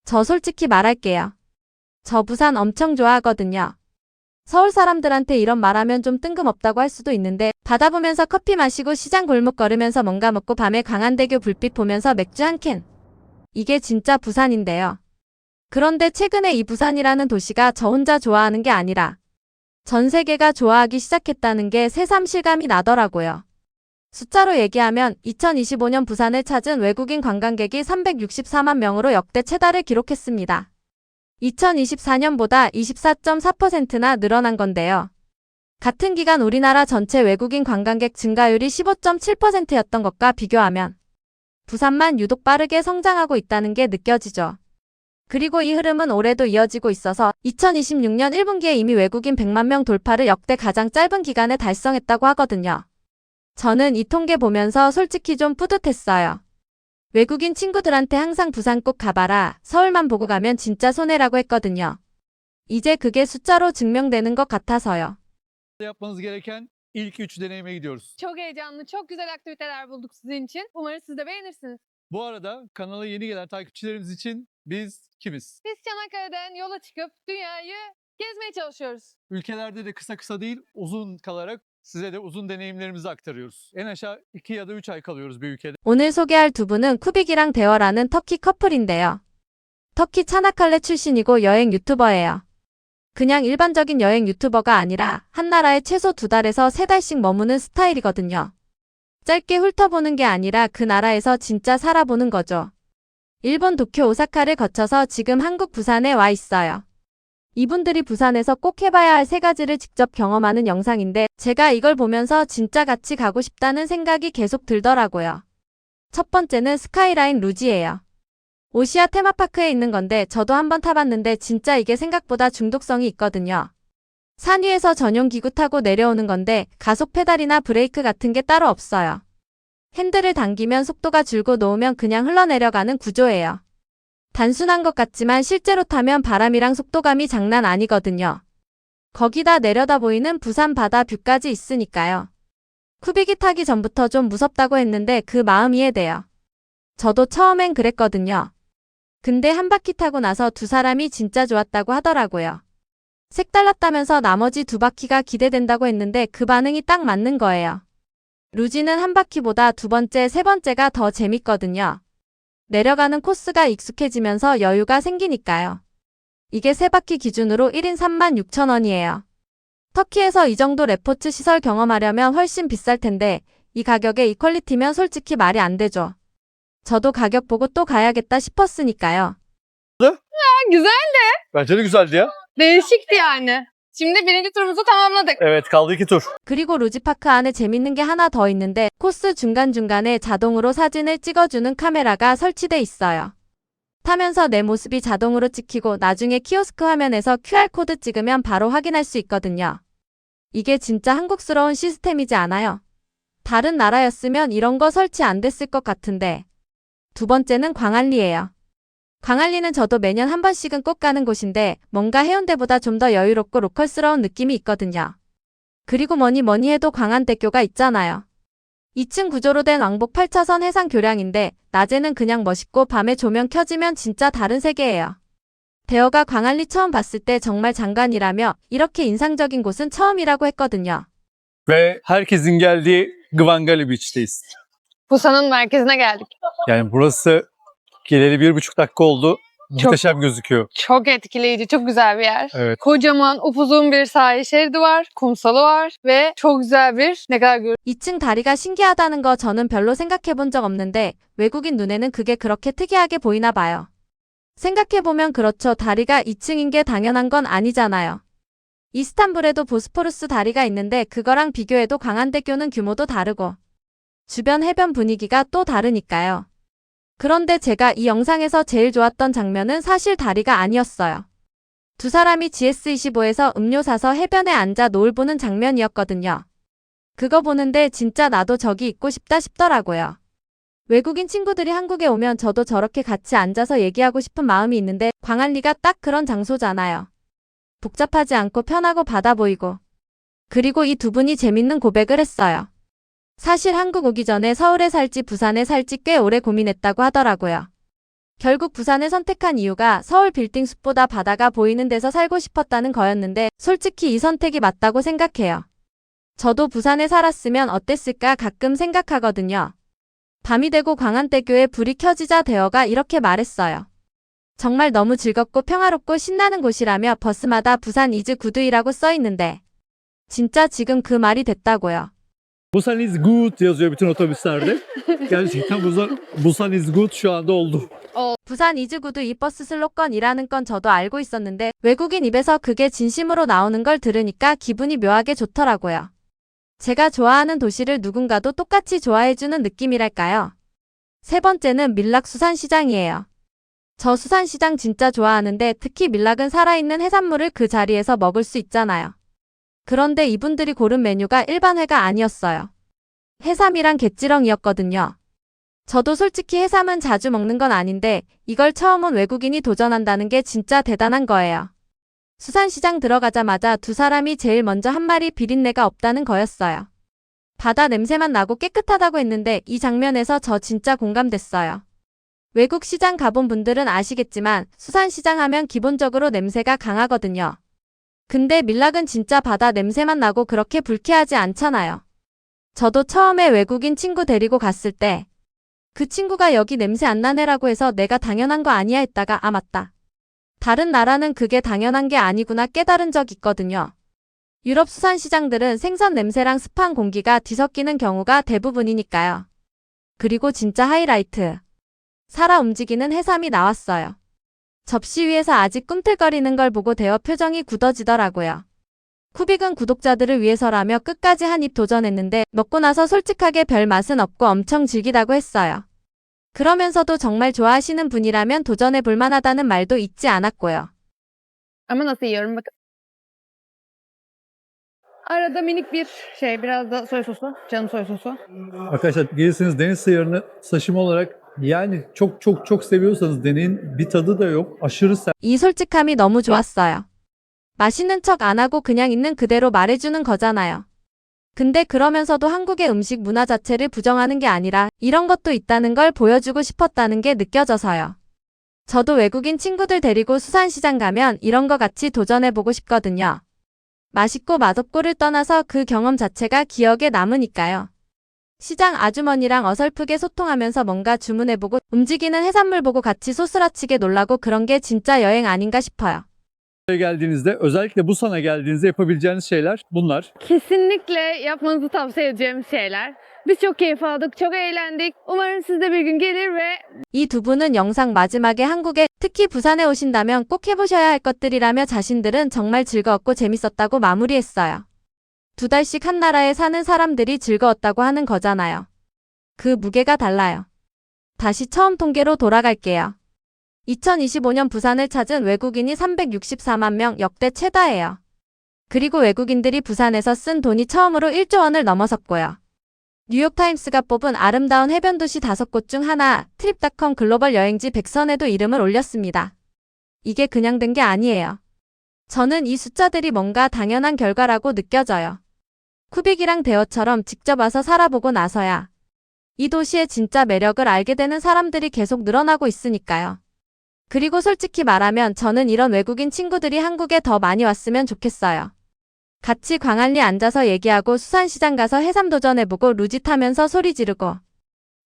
저 솔직히 말할게요. 저 부산 엄청 좋아하거든요. 서울 사람들한테 이런 말하면 좀 뜬금없다고 할 수도 있는데 바다 보면서 커피 마시고 시장 골목 걸으면서 뭔가 먹고 밤에 광안대교 불빛 보면서 맥주 한 캔. 이게 진짜 부산인데요. 그런데 최근에 이 부산이라는 도시가 저 혼자 좋아하는 게 아니라 전 세계가 좋아하기 시작했다는 게 새삼 실감이 나더라고요. 숫자로 얘기하면 2025년 부산을 찾은 외국인 관광객이 364만 명으로 역대 최다를 기록했습니다. 2024년보다 24.4%나 늘어난 건데요. 같은 기간 우리나라 전체 외국인 관광객 증가율이 15.7%였던 것과 비교하면 부산만 유독 빠르게 성장하고 있다는 게 느껴지죠. 그리고 이 흐름은 올해도 이어지고 있어서 2026년 1분기에 이미 외국인 100만 명 돌파를 역대 가장 짧은 기간에 달성했다고 하거든요. 저는 이 통계 보면서 솔직히 좀 뿌듯했어요. 외국인 친구들한테 항상 부산 꼭 가봐라, 서울만 보고 가면 진짜 손해라고 했거든요. 이제 그게 숫자로 증명되는 것 같아서요. Yapmanız gereken ilk 3 deneyime gidiyoruz. Çok heyecanlı, çok güzel aktiviteler bulduk sizin için. Umarım siz de beğenirsiniz. Bu arada kanala yeni gelen takipçilerimiz için biz kimiz? Biz Çanakkale'den yola çıkıp dünyayı gezmeye çalışıyoruz. Ülkelerde de kısa kısa değil uzun kalarak size de uzun deneyimlerimizi aktarıyoruz. En aşağı 2 ya da 3 ay kalıyoruz bir ülkede. 오늘 소개할 두 분은 쿠빅이랑 대화라는 터키 커플인데요. 터키 차나칼레 출신이고 여행 유튜버예요. 그냥 일반적인 여행 유튜버가 아니라 한 나라에 최소 2달에서 3달씩 머무는 스타일이거든요. 짧게 훑어보는 게 아니라 그 나라에서 진짜 살아보는 거죠. 일본 도쿄 오사카를 거쳐서 지금 한국 부산에 와 있어요. 이분들이 부산에서 꼭 해봐야 할 3가지를 직접 경험하는 영상인데 제가 이걸 보면서 진짜 같이 가고 싶다는 생각이 계속 들더라고요. 첫 번째는 스카이라인 루지예요. 오시아 테마파크에 있는 건데 저도 한번 타봤는데 진짜 이게 생각보다 중독성이 있거든요. 산 위에서 전용 기구 타고 내려오는 건데 가속 페달이나 브레이크 같은 게 따로 없어요. 핸들을 당기면 속도가 줄고 놓으면 그냥 흘러내려가는 구조예요. 단순한 것 같지만 실제로 타면 바람이랑 속도감이 장난 아니거든요. 거기다 내려다 보이는 부산 바다 뷰까지 있으니까요. 쿠빅이 타기 전부터 좀 무섭다고 했는데 그 마음 이해돼요. 저도 처음엔 그랬거든요. 근데 한 바퀴 타고 나서 두 사람이 진짜 좋았다고 하더라고요. 색달랐다면서 나머지 2바퀴가 기대된다고 했는데 그 반응이 딱 맞는 거예요. 루지는 한 바퀴보다 2번째, 3번째가 더 재밌거든요. 내려가는 코스가 익숙해지면서 여유가 생기니까요. 이게 3바퀴 기준으로 1인 36,000원이에요. 터키에서 이 정도 레포츠 시설 경험하려면 훨씬 비쌀 텐데 이 가격에 이 퀄리티면 솔직히 말이 안 되죠. 저도 가격 보고 또 가야겠다 싶었으니까요. Güzel, Bence de güzeldi ya. değişikti yani. Şimdi birinci turumuzu tamamladık. Evet kaldı 2 tur. 그리고 루지파크 안에 재밌는 게 하나 더 있는데 코스 중간중간에 자동으로 사진을 찍어주는 카메라가 설치돼 있어요. 타면서 내 모습이 자동으로 찍히고 나중에 키오스크 화면에서 QR코드 찍으면 바로 확인할 수 있거든요. 이게 진짜 한국스러운 시스템이지 않아요? 다른 나라였으면 이런 거 설치 안 됐을 것 같은데. 두 번째는 광안리예요. 광안리는 저도 매년 한 번씩은 꼭 가는 곳인데 뭔가 해운대보다 좀 더 여유롭고 로컬스러운 느낌이 있거든요. 그리고 뭐니 해도 광안대교가 있잖아요. 2층 구조로 된 왕복 8차선 해상 교량인데 낮에는 그냥 멋있고 밤에 조명 켜지면 진짜 다른 세계예요. 대어가 광안리 처음 봤을 때 정말 장관이라며 이렇게 인상적인 곳은 처음이라고 했거든요. Ve herkesin geldiği Gvangali Beach'teyiz. Busan'ın merkezine geldik. Yani burası geleli 1,5 dakika oldu. Muhteşem gözüküyor. Çok etkileyici, çok güzel bir yer. Evet. Kocaman, upuzun bir sahil şeridi var, kumsalı var ve çok güzel bir ne kadar 2층 다리가 신기하다는 거 저는 별로 생각해 본 적 없는데 외국인 눈에는 그게 그렇게 특이하게 보이나 봐요. 생각해보면 그렇죠. 다리가 2층인 게 당연한 건 아니잖아요. 이스탄불에도 보스포루스 다리가 있는데 그거랑 비교해도 광안대교는 규모도 다르고 주변 해변 분위기가 또 다르니까요. 그런데 제가 이 영상에서 제일 좋았던 장면은 사실 다리가 아니었어요. 두 사람이 GS25에서 음료 사서 해변에 앉아 노을 보는 장면이었거든요. 그거 보는데 진짜 나도 저기 있고 싶다 싶더라고요. 외국인 친구들이 한국에 오면 저도 저렇게 같이 앉아서 얘기하고 싶은 마음이 있는데 광안리가 딱 그런 장소잖아요. 복잡하지 않고 편하고 바다 보이고. 그리고 이 두 분이 재밌는 고백을 했어요. 사실 한국 오기 전에 서울에 살지 부산에 살지 꽤 오래 고민했다고 하더라고요. 결국 부산을 선택한 이유가 서울 빌딩 숲보다 바다가 보이는 데서 살고 싶었다는 거였는데 솔직히 이 선택이 맞다고 생각해요. 저도 부산에 살았으면 어땠을까 가끔 생각하거든요. 밤이 되고 광안대교에 불이 켜지자 대어가 이렇게 말했어요. 정말 너무 즐겁고 평화롭고 신나는 곳이라며 버스마다 부산 이즈 굿이라고 써 있는데 진짜 지금 그 말이 됐다고요. Busan is good yazıyor bütün otobüslerde. Gerçekten Busan is good şu anda oldu. 부산 이즈 굿 이 버스 슬로건이라는 건 저도 알고 있었는데 외국인 입에서 그게 진심으로 나오는 걸 들으니까 기분이 묘하게 좋더라고요. 제가 좋아하는 도시를 누군가도 똑같이 좋아해주는 느낌이랄까요. 세 번째는 밀락 수산시장이에요. 저 수산시장 진짜 좋아하는데 특히 밀락은 살아있는 해산물을 그 자리에서 먹을 수 있잖아요. 그런데 이분들이 고른 메뉴가 일반 회가 아니었어요. 해삼이랑 갯지렁이었거든요. 저도 솔직히 해삼은 자주 먹는 건 아닌데 이걸 처음 온 외국인이 도전한다는 게 진짜 대단한 거예요. 수산시장 들어가자마자 두 사람이 제일 먼저 한 말이 비린내가 없다는 거였어요. 바다 냄새만 나고 깨끗하다고 했는데 이 장면에서 저 진짜 공감됐어요. 외국 시장 가본 분들은 아시겠지만 수산시장 하면 기본적으로 냄새가 강하거든요. 근데 밀락은 진짜 바다 냄새만 나고 그렇게 불쾌하지 않잖아요. 저도 처음에 외국인 친구 데리고 갔을 때 그 친구가 여기 냄새 안 나네라고 해서 내가 당연한 거 아니야 했다가 아 맞다. 다른 나라는 그게 당연한 게 아니구나 깨달은 적 있거든요. 유럽 수산시장들은 생선 냄새랑 습한 공기가 뒤섞이는 경우가 대부분이니까요. 그리고 진짜 하이라이트. 살아 움직이는 해삼이 나왔어요. 접시 위에서 아직 꿈틀거리는 걸 보고 대어 표정이 굳어지더라고요. 쿠빅은 구독자들을 위해서라며 끝까지 한 입 도전했는데 먹고 나서 솔직하게 별 맛은 없고 엄청 질기다고 했어요. 그러면서도 정말 좋아하시는 분이라면 도전해 볼 만하다는 말도 잊지 않았고요. Ama nasıl yiyorum bakın. Arada minik bir şey, biraz da soya sosu. Canım soya sosu. Arkadaşlar gelirseniz deniz sıyırını saşım olarak yani çok seviyorsanız deneyin. Bir tadı da yok. Aşırı sert. 이 솔직함이 너무 좋았어요. 맛있는 척 안 하고 그냥 있는 그대로 말해주는 거잖아요. 근데 그러면서도 한국의 음식 문화 자체를 부정하는 게 아니라 이런 것도 있다는 걸 보여주고 싶었다는 게 느껴져서요. 저도 외국인 친구들 데리고 수산시장 가면 이런 거 같이 도전해보고 싶거든요. 맛있고 맛없고를 떠나서 그 경험 자체가 기억에 남으니까요. 시장 아주머니랑 어설프게 소통하면서 뭔가 주문해보고 움직이는 해산물 보고 같이 소스라치게 놀라고 그런 게 진짜 여행 아닌가 싶어요. geldiğinizde özellikle Busan'a geldiğinizde yapabileceğiniz şeyler bunlar. Kesinlikle yapmanızı tavsiye edeceğim şeyler. Biz çok keyif aldık, çok eğlendik. Umarım siz de bir gün gelir ve 이 두 분은 영상 마지막에 한국에 특히 부산에 오신다면 꼭 해보셔야 할 것들이라며 자신들은 정말 즐거웠고 재밌었다고 마무리했어요. 2달씩 한 나라에 사는 사람들이 즐거웠다고 하는 거잖아요. 그 무게가 달라요. 다시 처음 통계로 돌아갈게요. 2025년 부산을 찾은 외국인이 364만 명 역대 최다예요. 그리고 외국인들이 부산에서 쓴 돈이 처음으로 1조 원을 넘어섰고요. 뉴욕타임스가 뽑은 아름다운 해변도시 5곳 중 하나, 트립닷컴 글로벌 여행지 100선에도 이름을 올렸습니다. 이게 그냥 된 게 아니에요. 저는 이 숫자들이 뭔가 당연한 결과라고 느껴져요. 쿠빅이랑 대어처럼 직접 와서 살아보고 나서야 이 도시의 진짜 매력을 알게 되는 사람들이 계속 늘어나고 있으니까요. 그리고 솔직히 말하면 저는 이런 외국인 친구들이 한국에 더 많이 왔으면 좋겠어요. 같이 광안리 앉아서 얘기하고 수산시장 가서 해삼 도전해보고 루지 타면서 소리 지르고.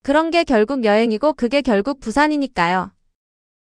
그런 게 결국 여행이고 그게 결국 부산이니까요.